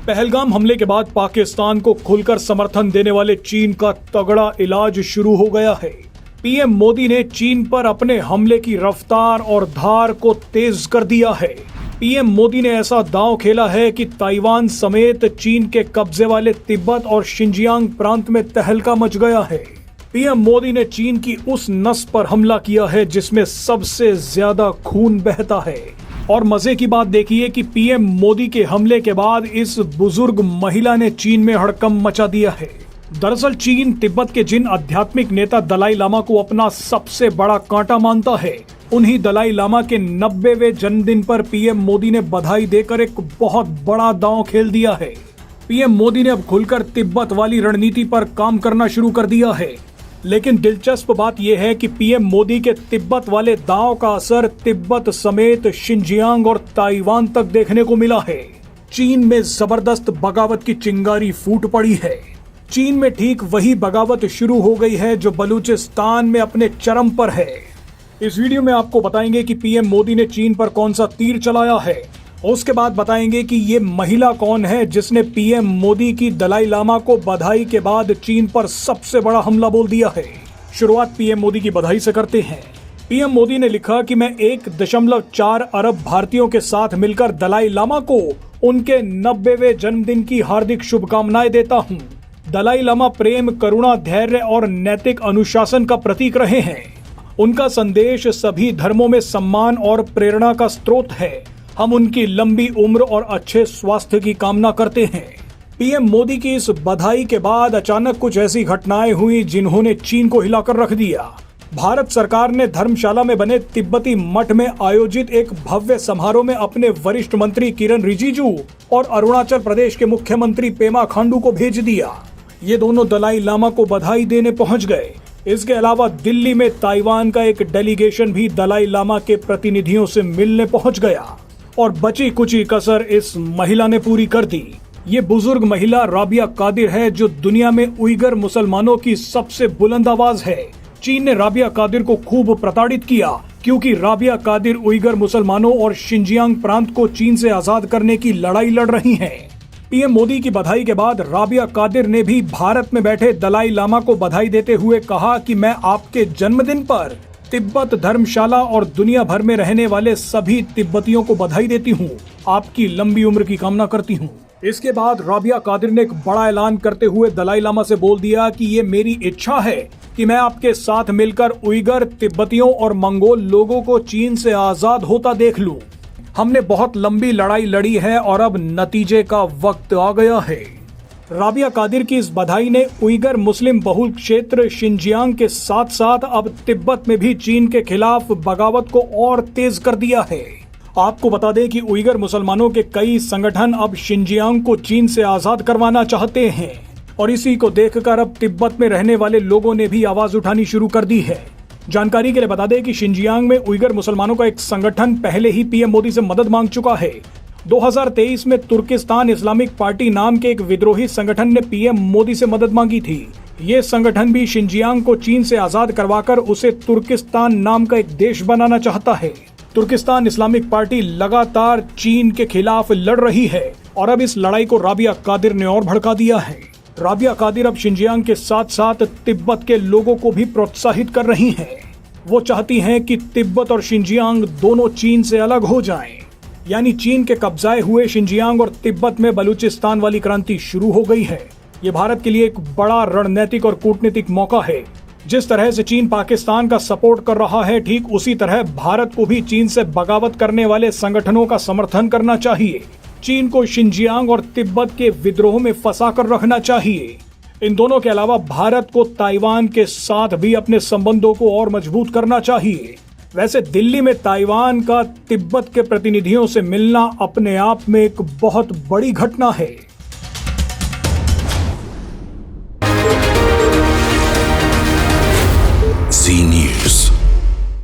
पहलगाम हमले के बाद पाकिस्तान को खुलकर समर्थन देने वाले चीन का तगड़ा इलाज शुरू हो गया है। पीएम मोदी ने चीन पर अपने हमले की रफ्तार और धार को तेज कर दिया है। पीएम मोदी ने ऐसा दांव खेला है कि ताइवान समेत चीन के कब्जे वाले तिब्बत और शिनजियांग प्रांत में तहलका मच गया है। पीएम मोदी ने चीन की उस नस पर हमला किया है जिसमें सबसे ज्यादा खून बहता है। और मजे की बात देखिए कि पीएम मोदी के हमले के बाद इस बुजुर्ग महिला ने चीन में हड़कंप मचा दिया है। दरअसल चीन तिब्बत के जिन आध्यात्मिक नेता दलाई लामा को अपना सबसे बड़ा कांटा मानता है, उन्हीं दलाई लामा के 90वें जन्मदिन पर पीएम मोदी ने बधाई देकर एक बहुत बड़ा दांव खेल दिया है। पीएम मोदी ने अब खुलकर तिब्बत वाली रणनीति पर काम करना शुरू कर दिया है। लेकिन दिलचस्प बात यह है कि पीएम मोदी के तिब्बत वाले दांव का असर तिब्बत समेत शिनजियांग और ताइवान तक देखने को मिला है। चीन में जबरदस्त बगावत की चिंगारी फूट पड़ी है। चीन में ठीक वही बगावत शुरू हो गई है जो बलूचिस्तान में अपने चरम पर है। इस वीडियो में आपको बताएंगे कि पीएम मोदी ने चीन पर कौन सा तीर चलाया है। उसके बाद बताएंगे कि ये महिला कौन है जिसने पीएम मोदी की दलाई लामा को बधाई के बाद चीन पर सबसे बड़ा हमला बोल दिया है। शुरुआत पीएम मोदी की बधाई से करते हैं। पीएम मोदी ने लिखा कि मैं 1.4 अरब भारतीयों के साथ मिलकर दलाई लामा को उनके 90वें जन्मदिन की हार्दिक शुभकामनाएं देता हूं। दलाई लामा प्रेम, करुणा, धैर्य और नैतिक अनुशासन का प्रतीक रहे हैं। उनका संदेश सभी धर्मों में सम्मान और प्रेरणा का स्रोत है। हम उनकी लंबी उम्र और अच्छे स्वास्थ्य की कामना करते हैं। पीएम मोदी की इस बधाई के बाद अचानक कुछ ऐसी घटनाएं हुई जिन्होंने चीन को हिलाकर रख दिया। भारत सरकार ने धर्मशाला में बने तिब्बती मठ में आयोजित एक भव्य समारोह में अपने वरिष्ठ मंत्री किरण रिजिजू और अरुणाचल प्रदेश के मुख्यमंत्री पेमा खांडू को भेज दिया। ये दोनों दलाई लामा को बधाई देने पहुंच गए। इसके अलावा दिल्ली में ताइवान का एक डेलीगेशन भी दलाई लामा के प्रतिनिधियों से मिलने पहुंच गया और बची कुची कसर इस महिला ने पूरी कर दी। ये बुजुर्ग महिला राबिया कादिर है जो दुनिया में उइगर मुसलमानों की सबसे बुलंद आवाज है। चीन ने राबिया कादिर को खूब प्रताड़ित किया क्योंकि राबिया कादिर उइगर मुसलमानों और शिनजियांग प्रांत को चीन से आजाद करने की लड़ाई लड़ रही हैं। पीएम मोदी की बधाई के बाद राबिया कादिर ने भी भारत में बैठे दलाई लामा को बधाई देते हुए कहा कि मैं आपके जन्मदिन पर तिब्बत, धर्मशाला और दुनिया भर में रहने वाले सभी तिब्बतियों को बधाई देती हूँ। आपकी लंबी उम्र की कामना करती हूँ। इसके बाद राबिया कादिर ने एक बड़ा ऐलान करते हुए दलाई लामा से बोल दिया कि ये मेरी इच्छा है कि मैं आपके साथ मिलकर उइगर, तिब्बतियों और मंगोल लोगों को चीन से आजाद होता देख लूं। हमने बहुत लंबी लड़ाई लड़ी है और अब नतीजे का वक्त आ गया है। राबिया कादिर की इस बधाई ने उइगर मुस्लिम बहुल क्षेत्र शिनजियांग के साथ साथ अब तिब्बत में भी चीन के खिलाफ बगावत को और तेज कर दिया है। आपको बता दें कि उइगर मुसलमानों के कई संगठन अब शिनजियांग को चीन से आजाद करवाना चाहते हैं और इसी को देखकर अब तिब्बत में रहने वाले लोगों ने भी आवाज उठानी शुरू कर दी है। जानकारी के लिए बता दें कि शिनजियांग में उइगर मुसलमानों का एक संगठन पहले ही पीएम मोदी से मदद मांग चुका है। 2023 में तुर्किस्तान इस्लामिक पार्टी नाम के एक विद्रोही संगठन ने पीएम मोदी से मदद मांगी थी। ये संगठन भी शिनजियांग को चीन से आजाद करवाकर उसे तुर्किस्तान नाम का एक देश बनाना चाहता है। तुर्किस्तान इस्लामिक पार्टी लगातार चीन के खिलाफ लड़ रही है और अब इस लड़ाई को राबिया कादिर ने और भड़का दिया है। राबिया कादिर अब शिनजियांग के साथ साथ तिब्बत के लोगों को भी प्रोत्साहित कर रही हैं। वो चाहती हैं कि तिब्बत और शिनजियांग दोनों चीन से अलग हो जाएं। यानी चीन के कब्जाए हुए शिनजियांग और तिब्बत में बलूचिस्तान वाली क्रांति शुरू हो गई है। ये भारत के लिए एक बड़ा रणनीतिक और कूटनीतिक मौका है। जिस तरह से चीन पाकिस्तान का सपोर्ट कर रहा है, ठीक उसी तरह भारत को भी चीन से बगावत करने वाले संगठनों का समर्थन करना चाहिए। चीन को शिनजियांग और तिब्बत के विद्रोह में फंसा कर रखना चाहिए। इन दोनों के अलावा भारत को ताइवान के साथ भी अपने संबंधों को और मजबूत करना चाहिए। वैसे दिल्ली में ताइवान का तिब्बत के प्रतिनिधियों से मिलना अपने आप में एक बहुत बड़ी घटना है।